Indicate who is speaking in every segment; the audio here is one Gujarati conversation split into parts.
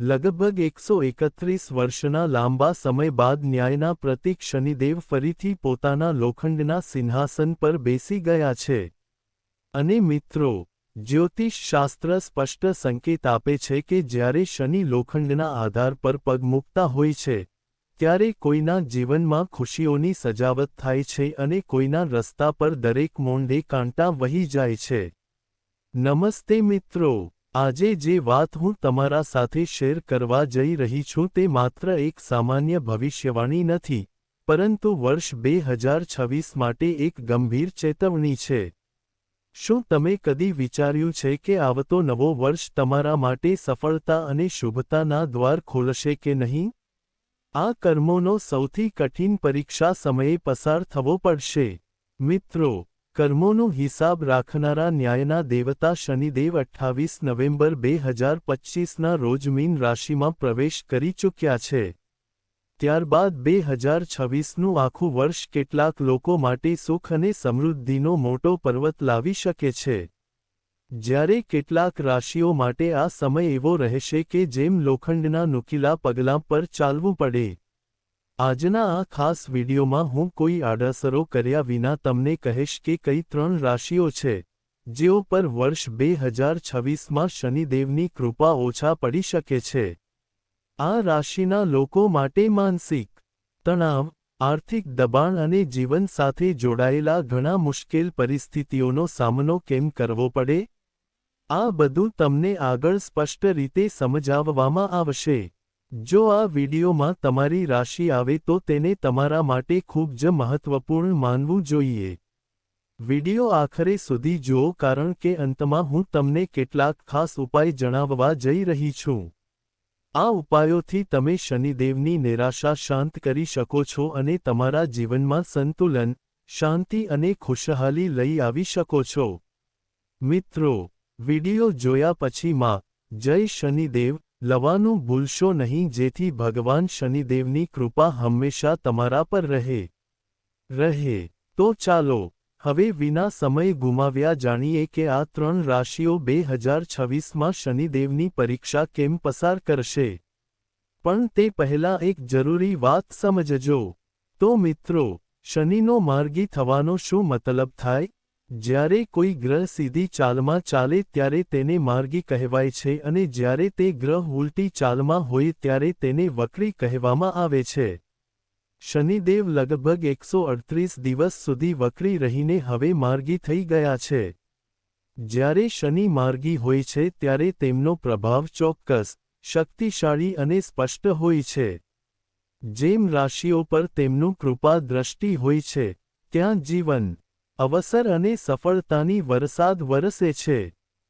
Speaker 1: લગભગ 131 વર્ષના લાંબા સમય બાદ ન્યાયના પ્રતીક શનિદેવ ફરીથી પોતાના લોખંડના સિંહાસન પર બેસી ગયા છે. અને મિત્રો, જ્યોતિષ શાસ્ત્ર સ્પષ્ટ સંકેત આપે છે કે જ્યારે શનિ લોખંડના આધાર પર પગ મૂકતા હોય છે, ત્યારે કોઈના જીવનમાં ખુશીઓની સજાવટ થાય છે અને કોઈના રસ્તા પર દરેક મોંઢે કાંટા વહી જાય છે. નમસ્તે મિત્રો, આજે જે વાત હું તમારા સાથે શેર કરવા જઈ રહી છું તે માત્ર એક સામાન્ય ભવિષ્યવાણી નથી, પરંતુ વર્ષ 2026 માટે એક ગંભીર ચેતવણી છે. શું તમે કદી વિચાર્યું છે કે આવતો નવો વર્ષ તમારા માટે સફળતા અને શુભતાના દ્વાર ખોલશે કે નહીં? આ કર્મોનો સૌથી કઠિન પરીક્ષા સમયે પસાર થવો પડશે. મિત્રો, કર્મોનો હિસાબ રાખનારા ન્યાયના દેવતા શનિદેવ 28 નવેમ્બર 2025ના રોજ મીન રાશિમાં પ્રવેશ કરી ચૂક્યા છે. ત્યારબાદ 2026નું આખું વર્ષ કેટલાક લોકો માટે સુખ અને સમૃદ્ધિનો મોટો પર્વત લાવી શકે છે. જ્યારે કેટલાક રાશિઓ માટે આ સમય એવો રહેશે કે જેમ લોખંડના નુકીલા પગલાં પર ચાલવું પડે. આજના આ ખાસ વિડીયોમાં હું કોઈ આડઅસરો કર્યા વિના તમને કહીશ કે કઈ 3 રાશિઓ છે જેઓ પર વર્ષ 2026માં શનિદેવની કૃપા ઓછા પડી શકે છે. આ રાશિના લોકો માટે માનસિક તણાવ, આર્થિક દબાણ અને જીવન સાથે જોડાયેલા ઘણા મુશ્કેલ પરિસ્થિતિઓનો સામનો કેમ કરવો પડે? આ બધું તમને આગળ સ્પષ્ટ રીતે સમજાવવામાં આવશે. જો આ વિડીયોમાં તમારી રાશિ આવે તો તેને તમારા માટે ખૂબ જ મહત્વપૂર્ણ માનવું જોઈએ. વિડીયો આખરે સુધી જુઓ કારણ કે અંતમાં હું તમને કેટલાક ખાસ ઉપાય જણાવવા જઈ રહી છું. આ ઉપાયોથી તમે શનિદેવની નિરાશા શાંત કરી શકો છો અને તમારા જીવનમાં સંતુલન, શાંતિ અને ખુશહાલી લઈ આવી શકો છો. મિત્રો, વિડીયો જોયા પછી માં જય શનિદેવ લવાનું ભૂલશો નહીં જેથી ભગવાન શનિદેવની કૃપા હંમેશા તમારા પર રહે. તો ચાલો હવે વિના સમય ગુમાવ્યા જાણીએ કે આ 3 રાશિઓ 2026માં શનિદેવની પરીક્ષા કેમ પસાર કરશે. પણ તે પહેલાં એક જરૂરી વાત સમજજો. તો મિત્રો, શનિનો માર્ગી થવાનો શું મતલબ થાય? જ્યારે કોઈ ગ્રહ સીધી ચાલમાં ચાલે ત્યારે તેને માર્ગી કહેવાય છે અને જ્યારે તે ગ્રહ ઉલટી ચાલમાં હોય ત્યારે તેને વક્રી કહેવામાં આવે છે. શનિદેવ લગભગ 138 દિવસ સુધી વક્રી રહીને હવે માર્ગી થઈ ગયા છે. જ્યારે શનિ માર્ગી હોય છે ત્યારે તેમનો પ્રભાવ ચોક્કસ, શક્તિશાળી અને સ્પષ્ટ હોય છે. જેમ રાશિઓ પર તેમનું કૃપા દ્રષ્ટિ હોય છે, ત્યાં જીવન, અવસર અને સફળતાની વરસાદ વરસે છે.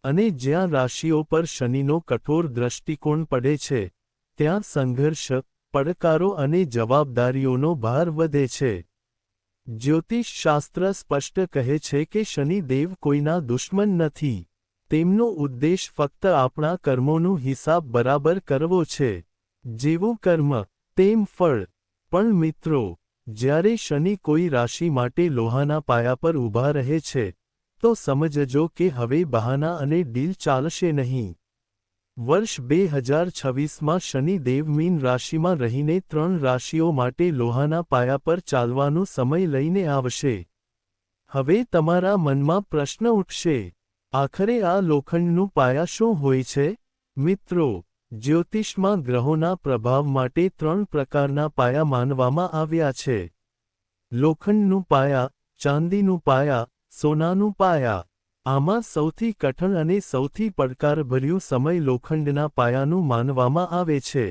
Speaker 1: અને જ્યાં રાશિઓ પર શનિનો કઠોર દ્રષ્ટિકોણ પડે છે, ત્યાં સંઘર્ષ, પડકારો અને જવાબદારીઓનો ભાર વધે છે. જ્યોતિષ શાસ્ત્ર સ્પષ્ટ કહે છે કે શનિદેવ કોઈના દુશ્મન નથી. તેમનો ઉદ્દેશ ફક્ત આપણા કર્મોનો હિસાબ બરાબર કરવો છે. જેવું કર્મ, તેમ ફળ. પણ મિત્રો, જ્યારે શનિ કોઈ રાશિ માટે લોહાના પાયા પર ઊભા રહે છે, તો સમજજો કે હવે બહાના અને ડીલ ચાલશે નહીં. વર્ષ 2026માં શનિદેવ મીન રાશિમાં રહીને 3 રાશિઓ માટે લોહાના પાયા પર ચાલવાનો સમય લઈને આવશે. હવે તમારા મનમાં પ્રશ્ન ઉઠશે, આખરે આ લોખંડનું પાયા શું હોય છે? મિત્રો, જ્યોતિષમાં ગ્રહોના પ્રભાવ માટે 3 પ્રકારના પાયા માનવામાં આવ્યા છે. લોખંડનું પાયા, ચાંદીનું પાયા, સોનાનું પાયા. આમાં સૌથી કઠણ અને સૌથી પડકારભર્યું સમય લોખંડના પાયાનું માનવામાં આવે છે.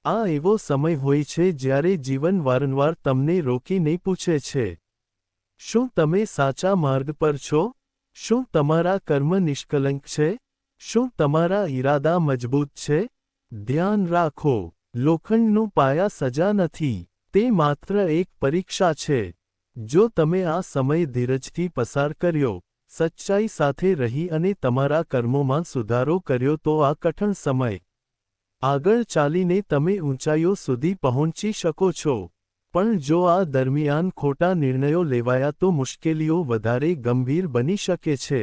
Speaker 1: આ એવો સમય હોય છે જ્યારે જીવન વારંવાર તમને રોકીને પૂછે છે, શું તમે સાચા માર્ગ પર છો? શું તમારા કર્મ નિષ્કલંક છે? શું તમારા ઈરાદા મજબૂત છે? ધ્યાન રાખો, લોખંડનું પાયા સજા નથી, તે માત્ર એક પરીક્ષા છે. જો તમે આ સમય ધીરજથી પસાર કર્યો, સચ્ચાઈ સાથે રહી અને તમારા કર્મોમાં સુધારો કર્યો તો આ કઠણ સમય આગળ ચાલીને તમે ઊંચાઈઓ સુધી પહોંચી શકો છો. પણ જો આ દરમિયાન ખોટા નિર્ણયો લેવાયા તો મુશ્કેલીઓ વધારે ગંભીર બની શકે છે.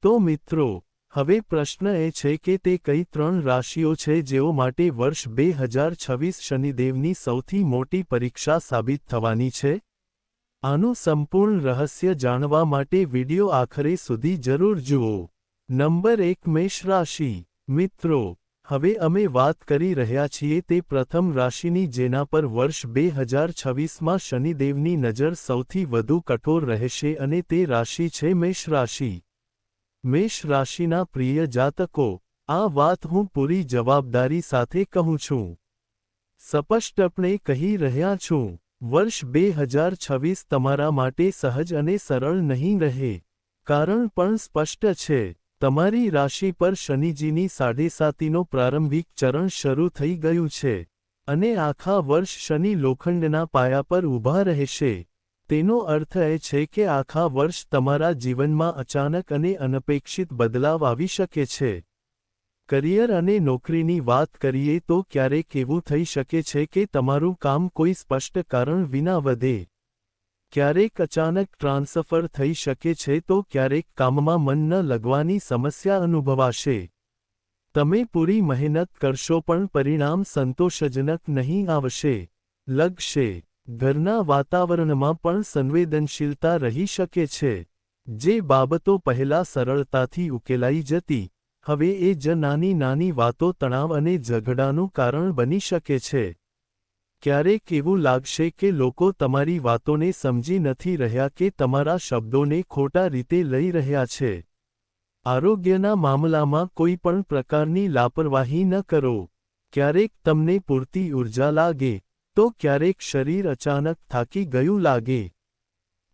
Speaker 1: તો મિત્રો, હવે પ્રશ્ન એ છે કે તે કઈ 3 રાશિઓ છે જેઓ માટે વર્ષ 2026 શનિદેવની સૌથી મોટી પરીક્ષા સાબિત થવાની છે? આનું સંપૂર્ણ રહસ્ય જાણવા માટે વિડિયો આખરે સુધી જરૂર જુઓ. નંબર 1 મેષ રાશિ. મિત્રો, હવે અમે વાત કરી રહ્યા છીએ તે પ્રથમ રાશિની જેના પર વર્ષ 2026માં શનિદેવની નજર સૌથી વધુ કઠોર રહેશે અને તે રાશિ છે મેષ રાશિ. મેષ રાશિના પ્રિય જાતકો, આ વાત હું પૂરી જવાબદારી સાથે કહું છું. સ્પષ્ટપણે કહી રહ્યા છું, વર્ષ 2026 તમારા માટે સહજ અને સરળ નહીં રહે. કારણ પણ સ્પષ્ટ છે. તમારી રાશિ પર શનિજીની 7.5નો પ્રારંભિક ચરણ શરૂ થઈ ગયું છે અને આખા વર્ષ શનિ લોખંડના પાયા પર ઊભા રહેશે. તેનો અર્થ એ છે કે આખા વર્ષ તમારા જીવનમાં અચાનક અને અનપેક્ષિત બદલાવ આવી શકે છે. કરિયર અને નોકરીની વાત કરીએ તો ક્યારેક એવું થઈ શકે છે કે તમારું કામ કોઈ સ્પષ્ટ કારણ વિના વધે. ક્યારેક અચાનક ટ્રાન્સફર થઈ શકે છે તો ક્યારેક કામમાં મન ન લગવાની સમસ્યા અનુભવાશે. તમે પૂરી મહેનત કરશો પણ પરિણામ સંતોષજનક નહીં આવશે. લગશે. ઘરના વાતાવરણમાં પણ સંવેદનશીલતા રહી શકે છે. જે બાબતો પહેલા સરળતાથી ઉકેલાઈ જતી, હવે એ જ નાની નાની વાતો તણાવ અને ઝઘડાનું કારણ બની શકે છે. ક્યારેક એવું લાગશે કે લોકો તમારી વાતોને સમજી નથી રહ્યા કે તમારા શબ્દોને ખોટા રીતે લઈ રહ્યા છે. આરોગ્યના મામલામાં કોઈ પણ પ્રકારની લાપરવાહી ન કરો. ક્યારેક તમને પૂરતી ઊર્જા લાગે તો ક્યારેક શરીર અચાનક થાકી ગયું લાગે.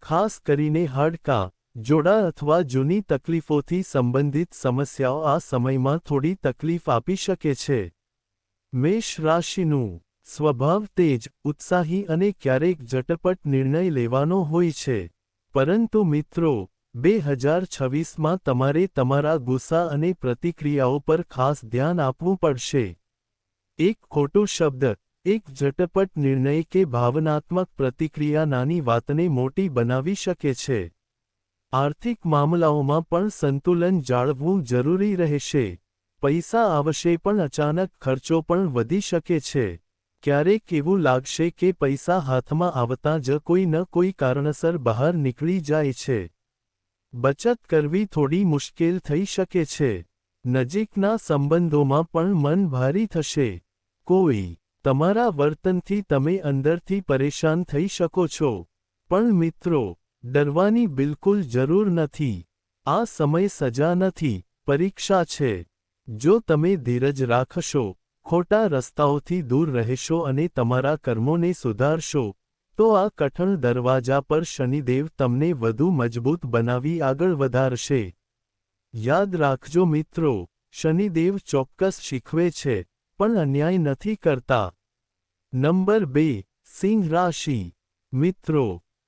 Speaker 1: ખાસ કરીને હાડકાં, જોડા અથવા જૂની તકલીફોથી સંબંધિત સમસ્યાઓ આ સમયમાં થોડી તકલીફ આપી શકે છે. મેષ રાશિનું સ્વભાવ તેજ, ઉત્સાહી અને ક્યારેક ઝટપટ નિર્ણય લેવાનો હોય છે. પરંતુ મિત્રો, 2026માં તમારે તમારા ગુસ્સા અને પ્રતિક્રિયાઓ પર ખાસ ધ્યાન આપવું પડશે. એક ખોટો શબ્દ, એક ઝટપટ નિર્ણય કે ભાવનાત્મક પ્રતિક્રિયા નાની વાતને મોટી બનાવી શકે છે. આર્થિક મામલાઓમાં પણ સંતુલન જાળવવું જરૂરી રહેશે. પૈસા આવશે પણ અચાનક ખર્ચો પણ વધી શકે છે. ક્યારેક એવું લાગશે કે પૈસા હાથમાં આવતાં જ કોઈ ન કોઈ કારણસર બહાર નીકળી જાય છે. બચત કરવી થોડી મુશ્કેલ થઈ શકે છે. નજીકના સંબંધોમાં પણ મન ભારી થશે. કોઈ તમારા વર્તનથી તમે અંદરથી પરેશાન થઈ શકો છો. પણ મિત્રો, ડરવાની બિલકુલ જરૂર નથી. આ સમય સજા નથી, પરીક્ષા છે. જો તમે ધીરજ રાખશો, ખોટા રસ્તાઓથી દૂર રહેશો અને તમારા કર્મોને સુધારશો, તો આ કઠણ દરવાજા પર શનિદેવ તમને વધુ મજબૂત બનાવી આગળ વધારશે. યાદ રાખજો મિત્રો, શનિદેવ ચોક્કસ શીખવે છે, પણ અન્યાય નથી કરતા. નંબર 2 સિંહ રાશિ. મિત્રો,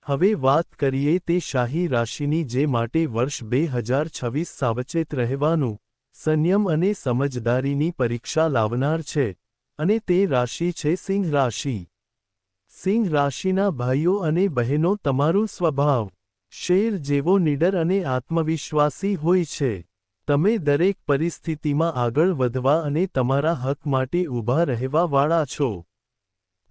Speaker 1: હવે વાત કરીએ તે શાહી રાશિની જે માટે વર્ષ 2026 સાવચેત રહેવાનું, સંયમ અને સમજદારીની પરીક્ષા લાવનાર છે, અને તે રાશિ છે સિંહ રાશિ. સિંહ રાશિના ભાઈઓ અને બહેનો, તમારું સ્વભાવ શેર જેવો નીડર અને આત્મવિશ્વાસી હોય છે. તમે દરેક પરિસ્થિતિમાં આગળ વધવા અને તમારા હક માટે ઊભા રહેવા વાળા છો.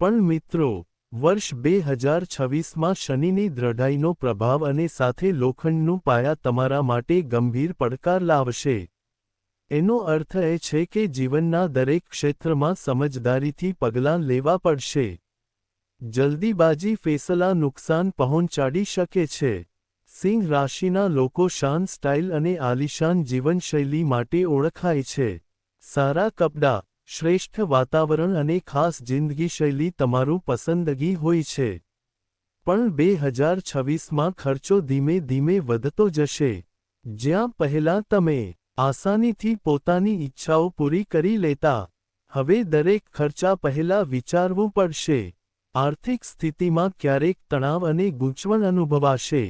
Speaker 1: પણ મિત્રો, વર્ષ 2026માં શનિની દ્રઢાઈનો પ્રભાવ અને સાથે લોખંડનું પાયા તમારા માટે ગંભીર પડકાર લાવશે. એનો અર્થ એ છે કે જીવનના દરેક ક્ષેત્રમાં સમજદારીથી પગલાં લેવા પડશે. જલ્દીબાજી ફેસલા નુકસાન પહોંચાડી શકે છે. સિંહ રાશિના લોકો શાન સ્ટાઇલ અને આલિશાન જીવનશૈલી માટે ઓળખાય છે. સારા કપડાં, શ્રેષ્ઠ વાતાવરણ અને ખાસ જિંદગીશૈલી તમારું પસંદગી હોય છે. પણ 2026માં ખર્ચો ધીમે ધીમે વધતો જશે. જ્યાં પહેલાં તમે આસાનીથી પોતાની ઈચ્છાઓ પૂરી કરી લેતા, હવે દરેક ખર્ચા પહેલા વિચારવું પડશે. આર્થિક સ્થિતિમાં ક્યારેક તણાવ અને ગૂંચવણ અનુભવાશે.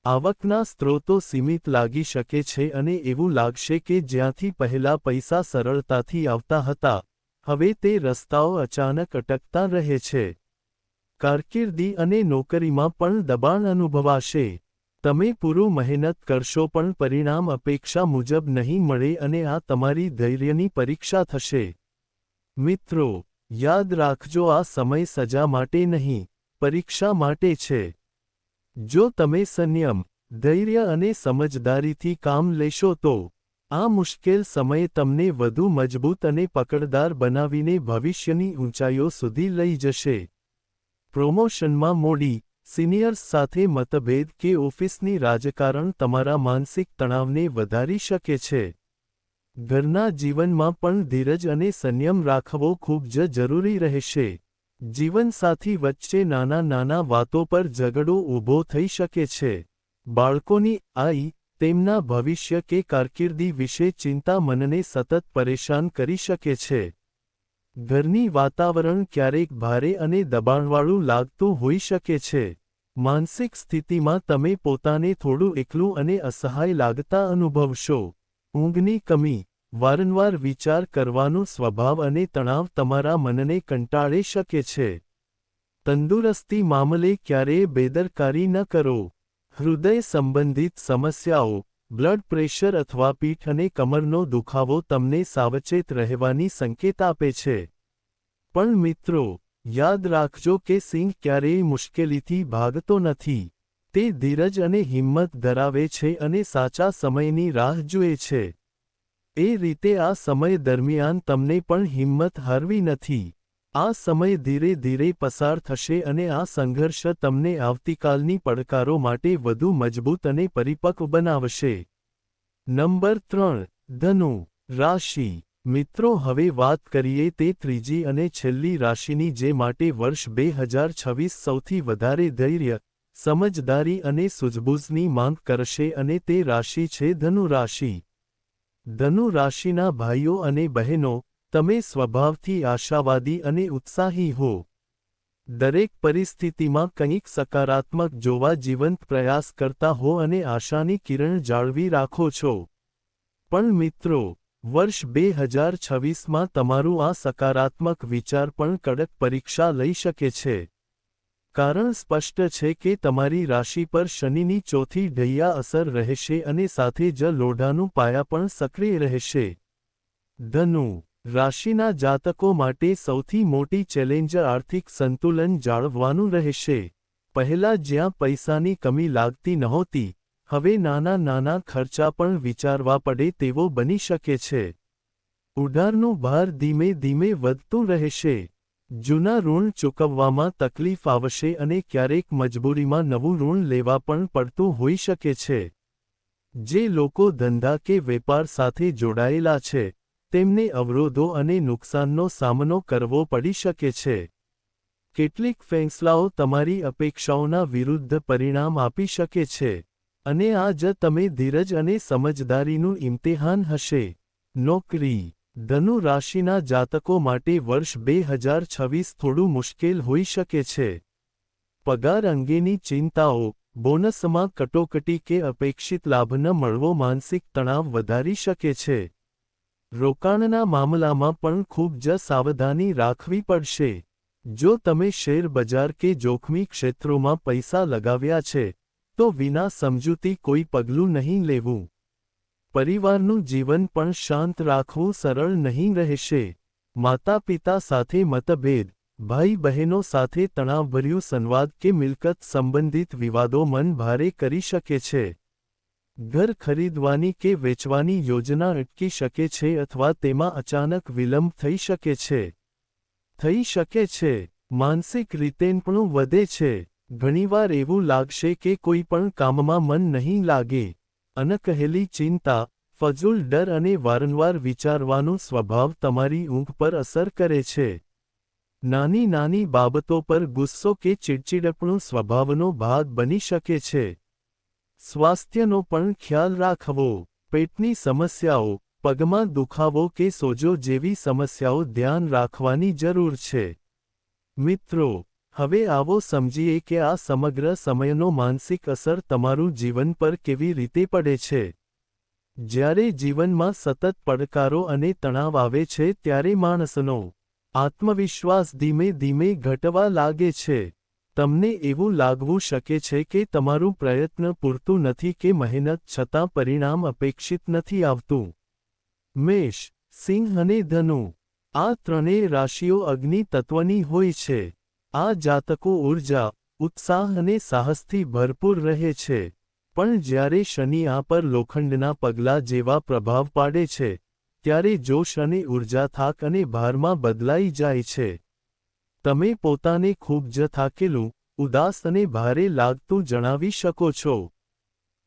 Speaker 1: આવકના સ્ત્રોતો સીમિત લાગી શકે છે અને એવું લાગશે કે જ્યાંથી પહેલા પૈસા સરળતાથી આવતા હતા, હવે તે રસ્તાઓ અચાનક અટકતા રહે છે. કારકિર્દી અને નોકરીમાં પણ દબાણ અનુભવાશે. તમે પૂરું મહેનત કરશો પણ પરિણામ અપેક્ષા મુજબ નહીં મળે અને આ તમારી ધૈર્યની પરીક્ષા થશે. મિત્રો, યાદ રાખજો, આ સમય સજા માટે નહીં, પરીક્ષા માટે છે. જો તમે સંયમ, ધૈર્ય અને સમજદારીથી કામ લેશો તો આ મુશ્કેલ સમય તમને વધુ મજબૂત અને પકડદાર બનાવીને ભવિષ્યની ઊંચાઈઓ સુધી લઈ જશે. પ્રોમોશનમાં મોડી, સિનિયર્સ સાથે મતભેદ કે ઓફિસની રાજકારણ તમારા માનસિક તણાવને વધારી શકે છે. ઘરના જીવનમાં પણ ધીરજ અને સંયમ રાખવો ખૂબ જ જરૂરી રહેશે. જીવનસાથી વચ્ચે નાના નાના વાતો પર ઝઘડો ઊભો થઈ શકે છે. બાળકોની આઈ, તેમના ભવિષ્ય કે કારકિર્દી વિશે ચિંતા મનને સતત પરેશાન કરી શકે છે. ઘરની વાતાવરણ ક્યારેક ભારે અને દબાણવાળું લાગતું હોઈ શકે છે. માનસિક સ્થિતિમાં તમે પોતાને થોડું એકલું અને અસહાય લાગતા અનુભવશો. ઊંઘની કમી, વારંવાર વિચાર કરવાનો સ્વભાવ અને તણાવ તમારા મનને કંટાળી શકે છે. તંદુરસ્તી મામલે ક્યારેય બેદરકારી ન કરો. હૃદય સંબંધિત સમસ્યાઓ, બ્લડ પ્રેશર અથવા પીઠ અને કમરનો દુખાવો તમને સાવચેત રહેવાની સંકેત આપે છે. પણ મિત્રો, યાદ રાખજો કે સિંહ ક્યારેય મુશ્કેલીથી ભાગતો નથી. તે ધીરજ અને હિંમત ધરાવે છે અને સાચા સમયની રાહ જુએ છે. એ રીતે આ સમય દરમિયાન તમને પણ હિંમત હારવી નથી. આ સમય ધીરે ધીરે પસાર થશે અને આ સંઘર્ષ તમને આવતીકાલની પડકારો માટે વધુ મજબૂત અને પરિપક્વ બનાવશે. નંબર 3. ધનુ રાશિ. મિત્રો, હવે વાત કરીએ તે ત્રીજી અને છેલ્લી રાશિની જે માટે વર્ષ 2026 સૌથી વધારે ધૈર્ય, સમજદારી અને સૂઝબૂઝની માંગ કરશે અને તે રાશિ છે ધનુ રાશિ. ધનુ રાશિના ભાઈઓ અને બહેનો, તમે સ્વભાવથી આશાવાદી અને ઉત્સાહી હો. દરેક પરિસ્થિતિમાં કંઈક સકારાત્મક જોવા જીવંત પ્રયાસ કરતા હો અને આશાની કિરણ જાળવી રાખો છો. પણ મિત્રો, વર્ષ 2026માં તમારું આ સકારાત્મક વિચાર પણ કડક પરીક્ષા લઈ શકે છે. કારણ સ્પષ્ટ છે કે તમારી રાશિ પર શનિની ચોથી ઢૈયા અસર રહેશે અને સાથે જ લોઢાનું પાયા પણ સક્રિય રહેશે. ધનુ રાશિના જાતકો માટે સૌથી મોટી ચેલેન્જ આર્થિક સંતુલન જાળવવાનું રહેશે. પહેલાં જ્યાં પૈસાની કમી લાગતી નહોતી, હવે નાના નાના ખર્ચા પણ વિચારવા પડે તેવો બની શકે છે. ઉધારનું ભાર ધીમે ધીમે વધતું રહેશે. જૂના ઋણ ચૂકવવામાં તકલીફ આવશે અને ક્યારેક મજબૂરીમાં નવું ઋણ લેવા પણ પડતું હોઈ શકે છે. જે લોકો ધંધા કે વેપાર સાથે જોડાયેલા છે, તેમને અવરોધો અને નુકસાનનો સામનો કરવો પડી શકે છે. કેટલીક ફેંસલાઓ તમારી અપેક્ષાઓના વિરુદ્ધ પરિણામ આપી શકે છે. અને આ જ તમે ધીરજ અને સમજદારીનું ઇમ્તિહાન હશે. નોકરી. ધનુ રાશિના જાતકો માટે વર્ષ 2026 થોડું મુશ્કેલ હોઈ શકે છે. પગાર અંગેની ચિંતાઓ, બોનસમાં કટોકટી કે અપેક્ષિત લાભ ન મળવો માનસિક તણાવ વધારી શકે છે. રોકાણના મામલામાં પણ ખૂબ જ સાવધાની રાખવી પડશે. જો તમે શેર બજાર કે જોખમી ક્ષેત્રોમાં પૈસા લગાવ્યા છે, તો વિના સમજૂતી કોઈ પગલું નહીં લેવું. પરિવારનું જીવન પણ શાંત રાખવું સરળ નહીં રહેશે. માતા-પિતા સાથે મતભેદ, ભાઈ બહેનો સાથે તણાવભર્યું સંવાદ કે મિલકત સંબંધિત વિવાદો મન ભારે કરી શકે છે. ઘર ખરીદવાની કે વેચવાની યોજના અટકી શકે છે અથવા તેમાં અચાનક વિલંબ થઈ શકે છે. માનસિક રીતે પણ વધે છે. ઘણીવાર એવું લાગશે કે કોઈ પણ કામમાં મન નહીં લાગે. અનકહેલી ચિંતા, ફજૂલ ડર અને વારંવાર વિચારવાનો સ્વભાવ તમારી ઊંઘ પર અસર કરે છે. નાની નાની બાબતો પર ગુસ્સો કે ચીડચીડપણું સ્વભાવનો ભાગ બની શકે છે. સ્વાસ્થ્યનો પણ ખ્યાલ રાખવો. પેટની સમસ્યાઓ, પગમાં દુખાવો કે સોજો જેવી સમસ્યાઓ ધ્યાન રાખવાની જરૂર છે. મિત્રો, હવે આવો સમજીએ કે આ સમગ્ર સમયનો માનસિક અસર તમારું જીવન પર કેવી રીતે પડે છે. જ્યારે જીવનમાં સતત પડકારો અને તણાવ આવે છે ત્યારે માણસનો આત્મવિશ્વાસ ધીમે ધીમે ઘટવા લાગે છે. તમને એવું લાગવું શકે છે કે તમારું પ્રયત્ન પૂરતું નથી કે મહેનત છતાં પરિણામ અપેક્ષિત નથી આવતું. મેષ, સિંહ અને ધનુ. આ ત્રણેય રાશિઓ અગ્નિ તત્વની હોય છે. આ જાતકો ઊર્જા, ઉત્સાહ અને સાહસથી ભરપૂર રહે છે. પણ જ્યારે શનિ આ પર લોખંડના પગલા જેવા પ્રભાવ પાડે છે, ત્યારે જોશ અને ઊર્જા થાક અને ભારમાં બદલાઈ જાય છે. તમે પોતાને ખૂબ જ થાકેલું, ઉદાસ અને ભારે લાગતું જણાવી શકો છો.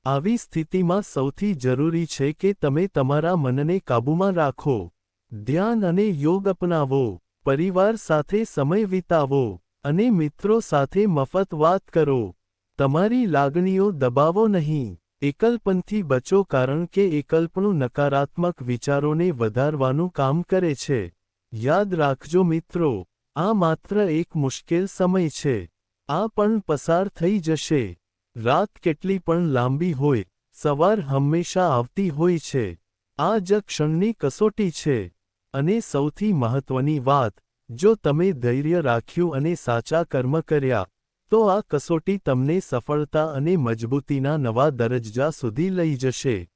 Speaker 1: આવી સ્થિતિમાં સૌથી જરૂરી છે કે તમે તમારા મનને કાબૂમાં રાખો. ધ્યાન અને યોગ અપનાવો, પરિવાર સાથે સમય વિતાવો, અને મિત્રો સાથે મફત વાત કરો. તમારી લાગણીઓ દબાવો નહીં. એકલપણથી બચો કારણ કે એકલપણું નકારાત્મક વિચારોને વધારવાનું કામ કરે છે. યાદ રાખજો મિત્રો, આ માત્ર એક મુશ્કેલ સમય છે. આ પણ પસાર થઈ જશે. રાત કેટલી પણ લાંબી હોય, સવાર હંમેશા આવતી હોય છે. આ જ ક્ષણની કસોટી છે. અને સૌથી મહત્વની વાત, જો તમે ધૈર્ય રાખ્યું અને સાચા કર્મ કર્યા, તો આ કસોટી તમને સફળતા અને મજબૂતીના નવા દરજ્જા સુધી લઈ જશે.